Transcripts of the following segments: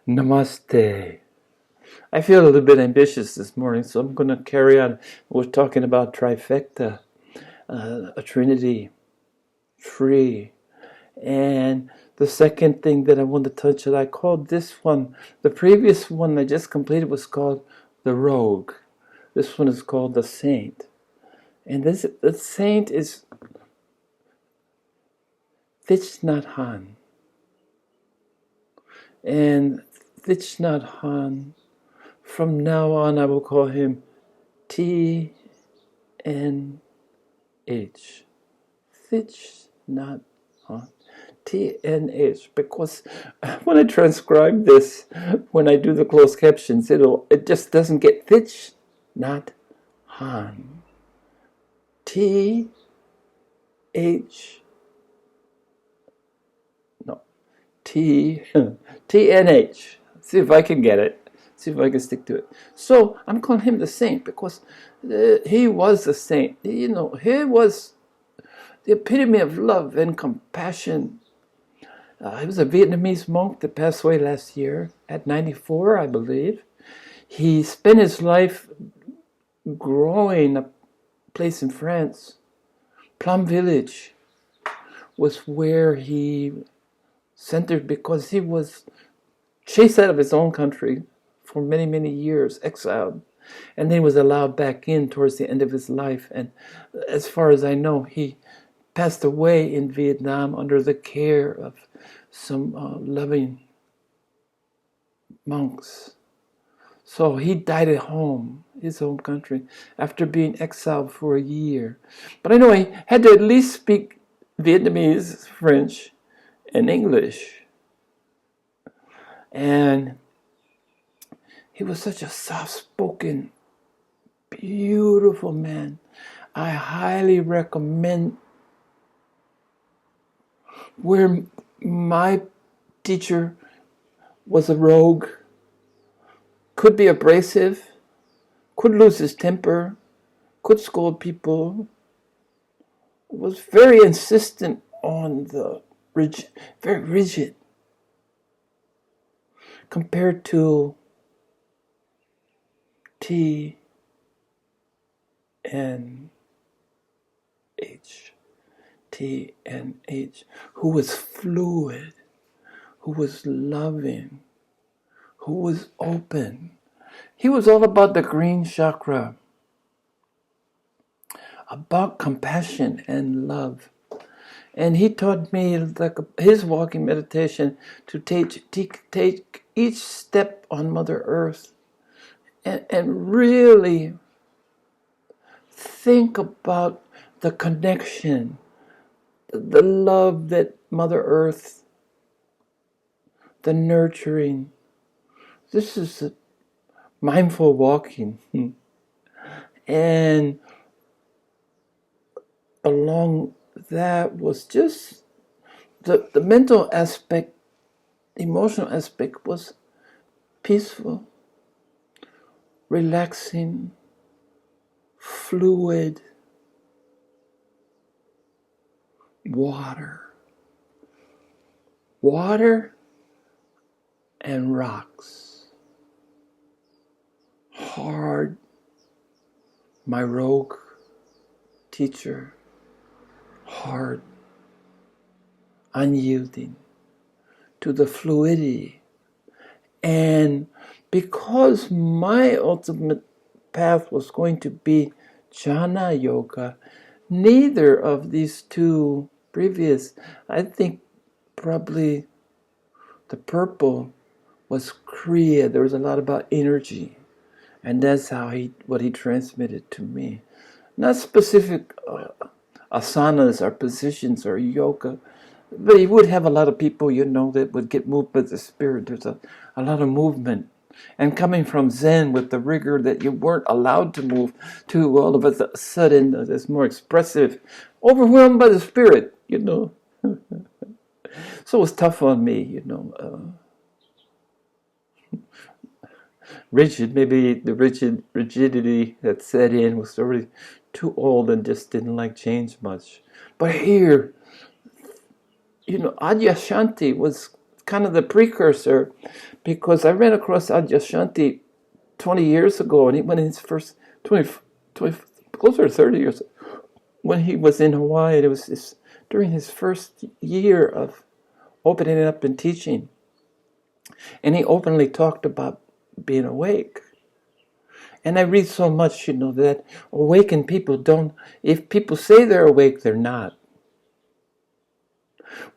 Namaste. I feel a little bit ambitious this morning, so I'm going to carry on. We're talking about trifecta, a trinity, free. And the second thing that I want to touch that I called this one, the previous one I just completed was called the rogue. This one is called the saint. And the saint is Thich Nhat Hanh. And Thich Nhat Hanh, from now on, I will call him TNH. Thich Nhat Hanh. TNH. Because when I transcribe this, when I do the closed captions, it just doesn't get Thich Nhat Hanh. TH. No. TNH. See if I can get it. See if I can stick to it. So I'm calling him the saint because he was a saint. He was the epitome of love and compassion. He was a Vietnamese monk that passed away last year at 94, I believe. He spent his life growing a place in France. Plum Village was where he centered because he was chased out of his own country for many, many years, exiled, and then was allowed back in towards the end of his life. And as far as I know, he passed away in Vietnam under the care of some loving monks. So he died at home, his home country, after being exiled for a year. But I know he had to at least speak Vietnamese, French, and English. And he was such a soft-spoken, beautiful man. I highly recommend where my teacher was a rogue, could be abrasive, could lose his temper, could scold people, was very insistent on the very rigid, compared to TNH, who was fluid, who was loving, who was open. He was all about the green chakra, about compassion and love. And he taught me, like his walking meditation, to take each step on Mother Earth and really think about the connection, the love that Mother Earth, the nurturing. This is a mindful walking. And along that was just the mental aspect, emotional aspect was peaceful, relaxing, fluid, water and rocks. Hard, my rogue teacher, hard, unyielding to the fluidity. And because my ultimate path was going to be jhana yoga, neither of these two previous, I think probably the purple was kriya. There was a lot about energy. And that's what he transmitted to me. Not specific asanas or positions or yoga, but he would have a lot of people, that would get moved by the spirit. There's a lot of movement. And coming from Zen with the rigor that you weren't allowed to move to, all of a sudden, it's more expressive, overwhelmed by the spirit, So it was tough on me, rigid. Maybe the rigidity that set in was already too old and just didn't like change much. But here, Adyashanti was kind of the precursor, because I ran across Adyashanti 20 years ago, and he went in his first 20, closer to 30 years, when he was in Hawaii. It was during his first year of opening up and teaching. And he openly talked about being awake. And I read so much, that awakened people don't, if people say they're awake, they're not.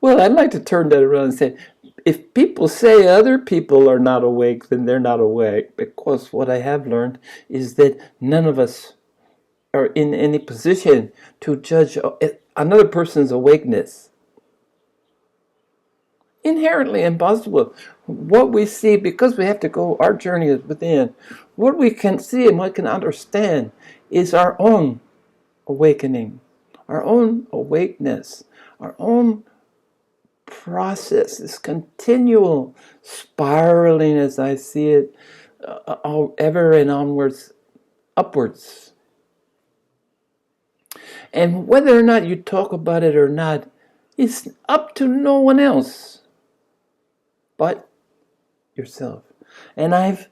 Well, I'd like to turn that around and say, if people say other people are not awake, then they're not awake. Because what I have learned is that none of us are in any position to judge another person's awakeness. Inherently impossible. What we see, because we have to go, our journey is within. What we can see and what we can understand is our own awakening, our own awakeness, our own process, this continual spiraling, as I see it, ever and onwards, upwards. And whether or not you talk about it or not, it's up to no one else but yourself. And I've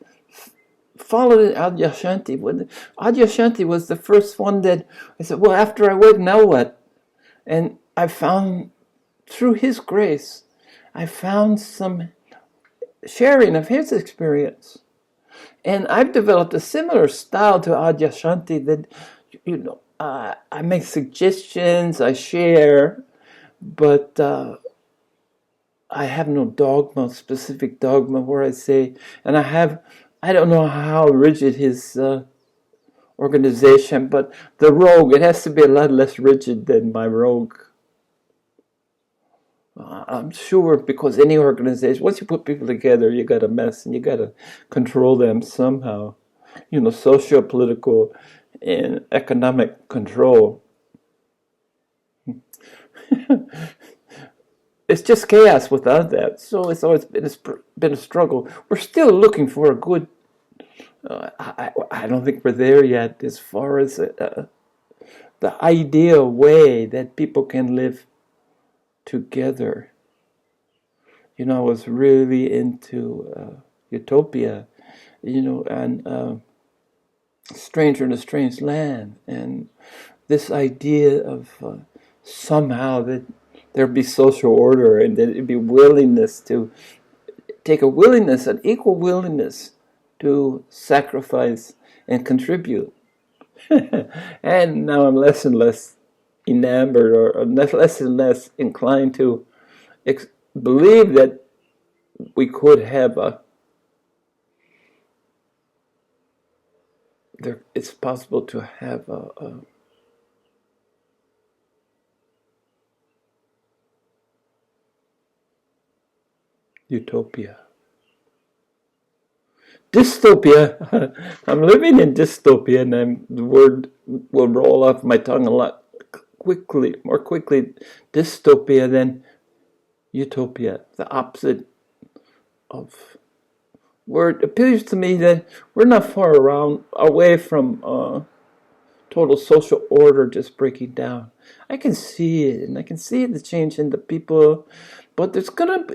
followed Adyashanti. Adyashanti was the first one that I said, well, after I wake, now what? And I found, through his grace, I found some sharing of his experience. And I've developed a similar style to Adyashanti that, I make suggestions, I share, but I have no dogma, specific dogma where I say, and I don't know how rigid his organization, but the rogue, it has to be a lot less rigid than my rogue. I'm sure, because any organization, once you put people together, you got a mess, and you got to control them somehow. Socio-political and economic control. It's just chaos without that. So it's always been a struggle. We're still looking for a good. I don't think we're there yet as far as the ideal way that people can live together. I was really into utopia, and Stranger in a Strange Land, and this idea of somehow that there'd be social order, and that it'd be willingness to take an equal willingness to sacrifice and contribute. And now I'm less and less enamored, or less and less inclined to believe that we could have it's possible to have a utopia. Dystopia. I'm living in dystopia, and the word will roll off my tongue a lot more quickly. Dystopia than utopia. The opposite of where it appears to me that we're not far away from total social order just breaking down. I can see it, and I can see the change in the people, but there's gonna be,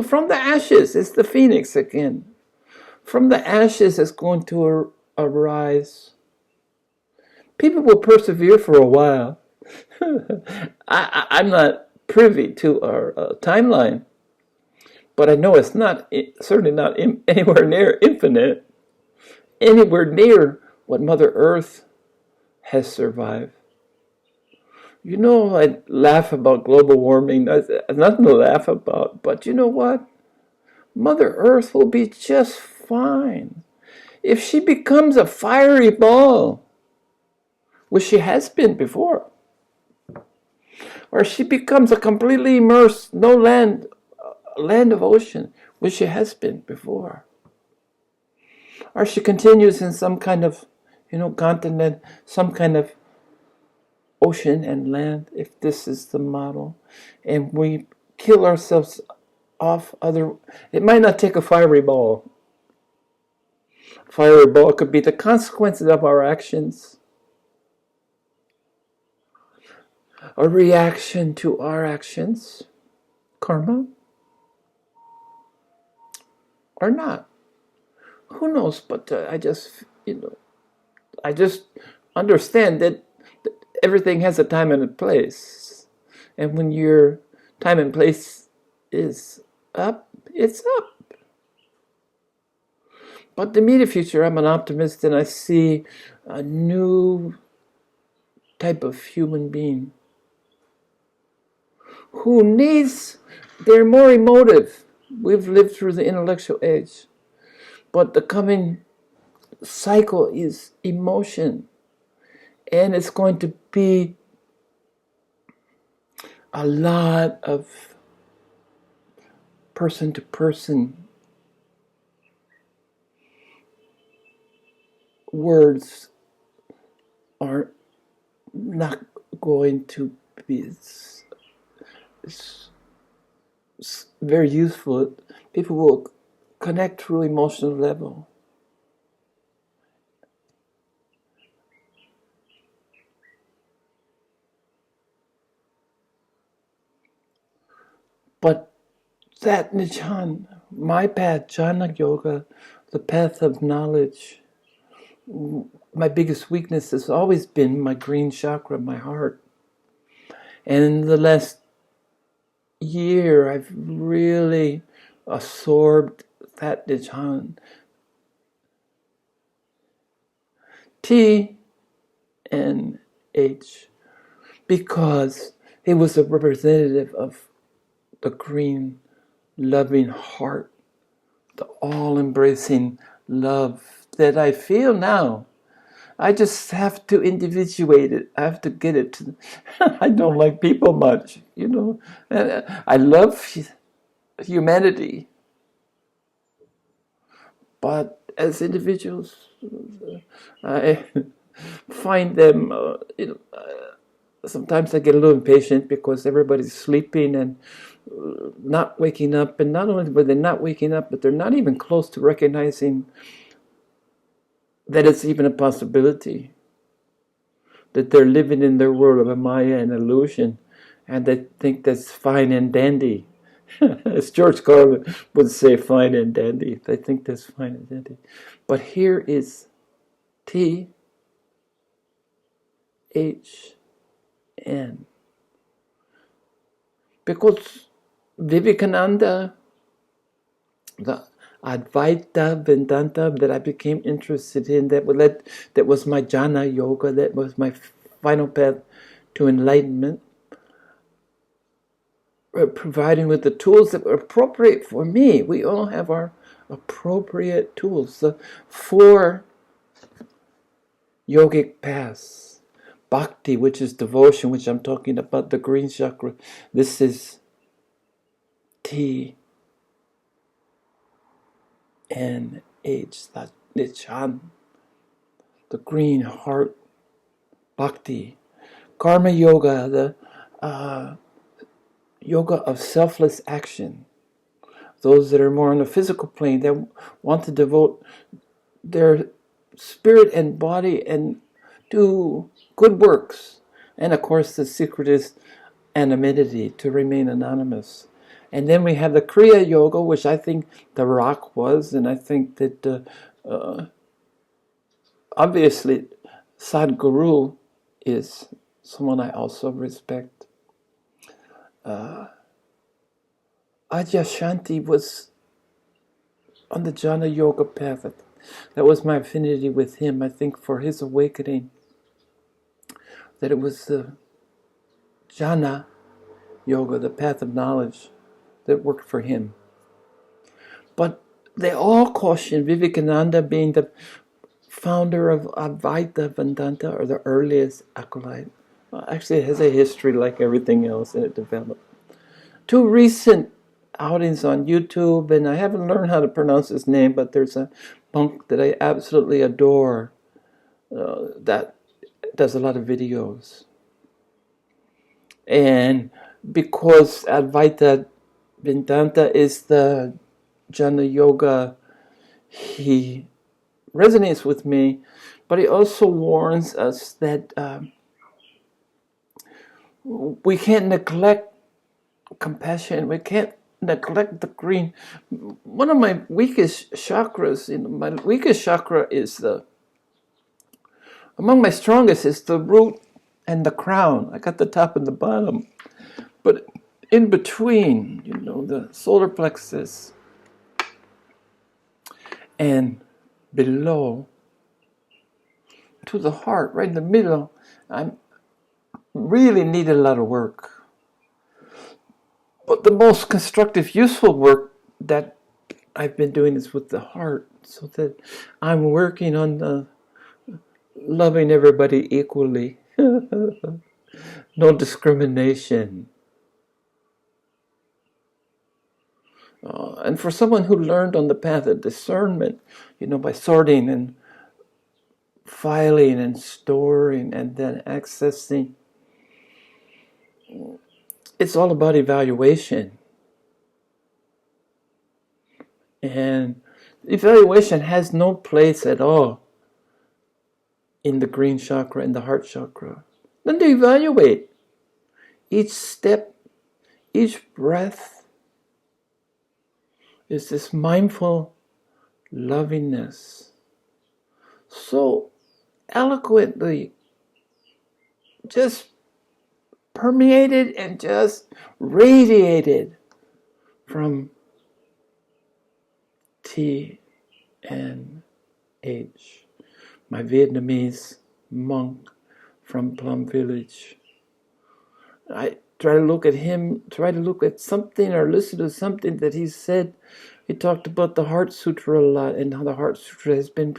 from the ashes, it's the phoenix again. From the ashes is going to arise. People will persevere for a while. I'm not privy to our timeline, but I know it's certainly not anywhere near infinite, anywhere near what Mother Earth has survived. I laugh about global warming. There's nothing to laugh about, but you know what? Mother Earth will be just fine if she becomes a fiery ball, which she has been before, or she becomes a completely immersed, no land of ocean, which she has been before, or she continues in some kind of continent, some kind of ocean and land, if this is the model, and we kill ourselves off. It might not take a fiery ball. Fiery ball could be the consequences of our actions, a reaction to our actions, karma. or not. Who knows? But I just, I just understand that everything has a time and a place. And when your time and place is up, it's up. But the immediate future, I'm an optimist, and I see a new type of human being who needs, they're more emotive. We've lived through the intellectual age, but the coming cycle is emotion, and it's going to be a lot of person to person words are not going to be very useful. People will connect through emotional level. But that Nijan, my path, Jnana Yoga, the path of knowledge, my biggest weakness has always been my green chakra, my heart. And in the last year, I've really absorbed that Nijan. T and H, because it was a representative of the green, loving heart, the all-embracing love that I feel now. I just have to individuate it. I have to get it. I don't like people much, I love humanity. But as individuals, I find them, sometimes I get a little impatient because everybody's sleeping and not waking up. And not only were they not waking up, but they're not even close to recognizing that it's even a possibility, that they're living in their world of a Maya and illusion, and they think that's fine and dandy. As George Carlin would say, fine and dandy. They think that's fine and dandy. But here is T, H, N. Because Vivekananda, the Advaita Vedanta that I became interested in, that was my jhana yoga, that was my final path to enlightenment, providing with the tools that were appropriate for me. We all have our appropriate tools. The 4 yogic paths. Bhakti, which is devotion, which I'm talking about, the green chakra. This is T and H, that Nichan, the green heart, Bhakti. Karma yoga, the yoga of selfless action. Those that are more on the physical plane, that want to devote their spirit and body and do good works. And of course the secret is anonymity, to remain anonymous. And then we have the Kriya Yoga, which I think the rock was, and I think that obviously Sadhguru is someone I also respect. Adyashanti was on the Jnana Yoga path. That was my affinity with him, I think, for his awakening. That it was the Jnana Yoga, the path of knowledge, that worked for him. But they all caution, Vivekananda being the founder of Advaita Vedanta, or the earliest acolyte. Well, actually, it has a history like everything else, and it developed. 2 recent outings on YouTube, and I haven't learned how to pronounce his name, but there's a monk that I absolutely adore that does a lot of videos. And because Advaita Vedanta is the Jnana Yoga, he resonates with me, but he also warns us that we can't neglect compassion. We can't neglect the green. One of my weakest chakras, my weakest chakra is among my strongest is the root and the crown. I got the top and the bottom. But in between, the solar plexus and below to the heart, right in the middle, I really need a lot of work. But the most constructive, useful work that I've been doing is with the heart, so that I'm working on the loving everybody equally. No discrimination. And for someone who learned on the path of discernment, by sorting and filing and storing and then accessing, it's all about evaluation. And evaluation has no place at all in the green chakra, in the heart chakra. Then to evaluate each step, each breath is this mindful lovingness, so eloquently just permeated and just radiated from T and H, my Vietnamese monk from Plum Village. I try to look at him, try to look at something or listen to something that he said. He talked about the Heart Sutra a lot, and how the Heart Sutra has been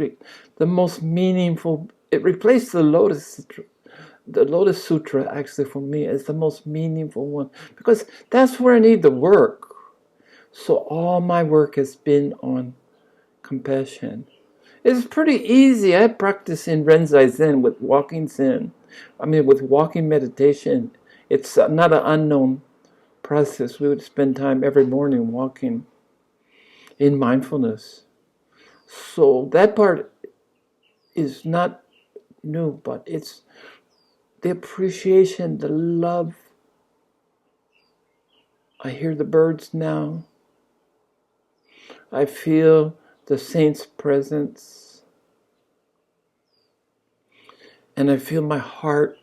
the most meaningful. It replaced the Lotus Sutra. The Lotus Sutra, actually, for me, is the most meaningful one, because that's where I need the work. So all my work has been on compassion. It's pretty easy. I practice in Renzai Zen with walking Zen. With walking meditation. It's not an unknown process. We would spend time every morning walking in mindfulness. So that part is not new, but it's the appreciation, the love. I hear the birds now. I feel the saint's presence. And I feel my heart,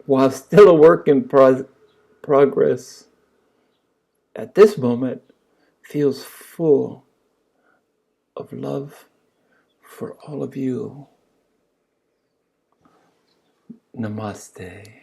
while still a work in progress, at this moment, feels full of love for all of you. Namaste.